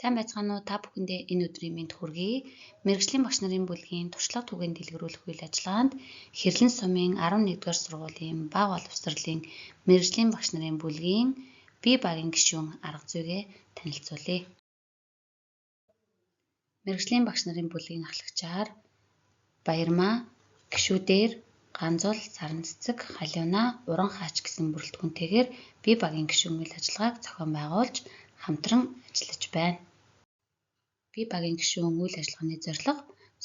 Сайн байцгаана уу? Та бүхэндээ энэ өдрийн мэнд хүргэе. Мэргэжлийн багш нарын бүлгийн туршлага түгээн дэлгэрүүлэх үйл ажиллагаанд Хэрлэн сумын 11-р сургуулийн бага боловсролын мэргэжлийн багш нарын бүлгийн бие багийн гишүүн арга зүйгээ танилцуулъя. Мэргэжлийн багш нарын бүлгийн ахлагчаар Баярмаа, Гишүүдээр, Ганзуул, Саранцэцэг, Халиуна, Уран хаач гэсэн бүрэлдэхүүнтэйгээр бие багийн гишүүн үйл ажиллагааг зохион байгуулж хамтран ажиллаж байна. Бие багийн гишүүн үйл ажиллагааны зорилго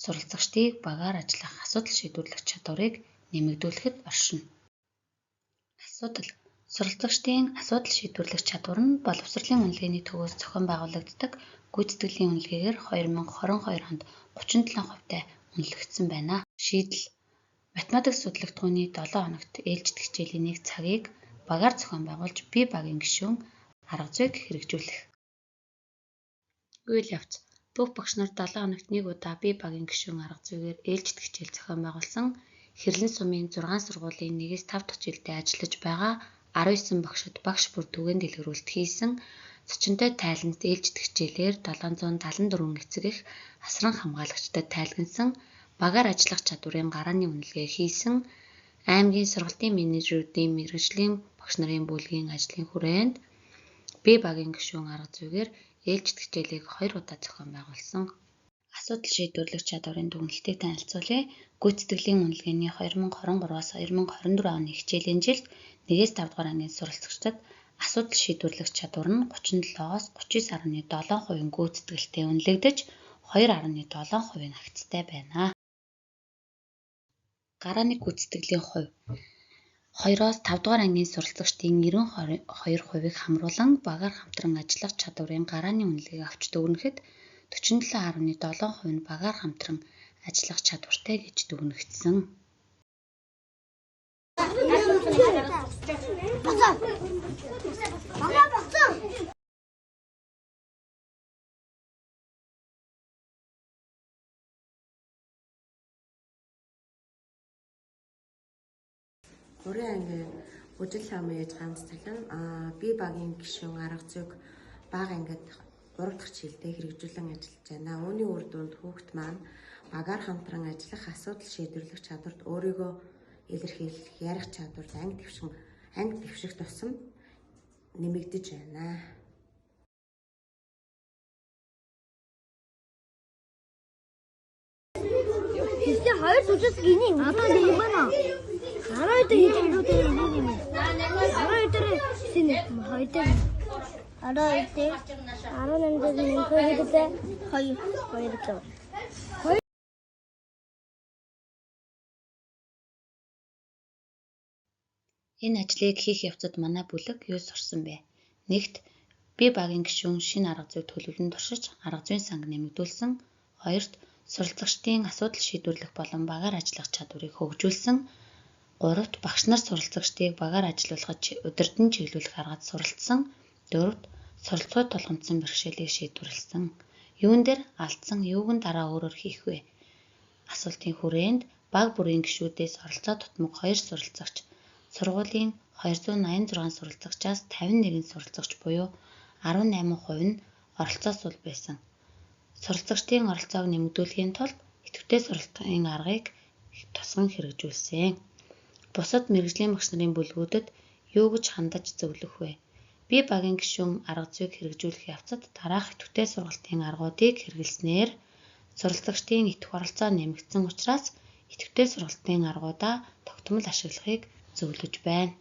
суралцагчдыг багаар ажиллах асуудал шийдвэрлэх чадварыг нэмэгдүүлэхэд оршино. Асуудал. Суралцагчдын асуудал шийдвэрлэх чадвар нь боловсролын үнэлгээний төвөөс зохион байгуулагддаг гүйцэтгэлийн үнэлгээгээр 2022 онд 37% үнэлэгдсэн байна. Шийдэл. Математик судлагдгууны 7 хоногт ээлжид хичээлийн нэг цагийг багаар зохион байгуулж бие багийн гишүүн арга зүйг хэрэгжүүлэх. Үйл явц. Бүх багш нар 7 хоногт нэг удаа бие багийн гишүүн арга зүйгээр ээлжид хичээл зохион байгуулсан Хэрлэн сумын 6 сургуулийн 1-5 дахь жилдээ ажиллаж байгаа 19 багшид багш бүр түгээн дэлгэрүүлэлт хийсэн зочинтой тайланд ээлжид хичээлээр 774 эцэг их асран хамгаалагчдад тайлгнасан багаар ажиллах чадварын гарааны үнэлгээ хийсэн аймгийн сургалтын менежерүүдийн мэргэжлийн багш нарын бүлгийн ажлын хүрээнд бие багийн гишүүн арга зүйгээр ээлжид хичээлийг 2 удаа зохион байгуулсан. Асуудал шийдвэрлэх чадварын дүгнэлтийг танилцуулъя. Гүйцэтгэлийн үнэлгээний 2023-аас 2024 оны хичээлийн жилд 1-5 дугаар ангийн суралцагчдад асуудал шийдвэрлэх чадвар нь 37-оос 39.7% гүйцэтгэлтэй үнэлэгдэж 2.7% хагацтай байна. Гарааны гүйцэтгэлийн хувь 2-оос 5 дугаар ангийн суралцагчдын 92%-ийг хамруулан багаар хамтран ажиллах чадварын гарааны үнэлгээг авч дүгнэхэд 47.7% нь багаар хамтран ажиллах чадвартай гэж дүгнэгдсэн. Урын ангийн үжил хамяаж ганц цалин бие багийн гишүүн арга зүйг бага ангид 3 дахь жилдээ хэрэгжүүлэн ажиллаж байна. Үүний үр дүнд хүүхэд маань багаар хамтран ажиллах асуудал шийдвэрлэх чадварт өөрийгөө илэрхийлэх, ярих чадварт анги дэвших тусам нэмэгдэж байна. Гэхдээ хоёр зүжис гинэ одоо нэг байна. 12 дээр хийж байгаа юм. 12 дээр синэ 2 дээр 12 дээр 18 дээр нэг хоёртой 2 дээр. Энэ ажлыг хийх явцад манай бүлэг юу сурсан бэ? Нэгт бие багийн гишүүн шинэ арга зүйг төлөвлөн туршиж арга зүйн санг нэмэгдүүлсэн. Хоёрт суралцагчдын асуудал шийдвэрлэх болон багаар ажиллах чадварыг хөгжүүлсэн. Гуравт багш нар суралцагчдыг багаар ажиллуулахад удирдан чиглүүлэх аргад суралцсан. Дөрөвт суралцгой тулгамдсан бэрхшээлийг шийдвэрлэсэн. Юун дээр алдсан, юуг нь дараа өөрөөр хийх вэ? Асуултын хүрээнд баг бүрийн гишүүдээс оролцоо тутмаг 2 суралцагч сургуулийн 286 суралцагчаас 51 суралцагч буюу 18% нь оролцоосул байсан. Суралцагчдын оролцоог нэмэгдүүлэхийн тулд идэвхтэй сургалтын аргыг тусган хэрэгжүүлсэн. Бусад мэргэжлийн багш нарын бүлгүүдэд юу гэж хандаж зөвлөх вэ? Бие багийн гишүүн арга зүйг хэрэгжүүлэх явцад дараах идэвхтэй сургалтын аргуудыг хэрэглэснээр суралцагчдын идэвх оролцоо нэмэгдсэн учраас идэвхтэй сургалтын аргуудаа тогтмол ашиглахыг зөвлөж байна.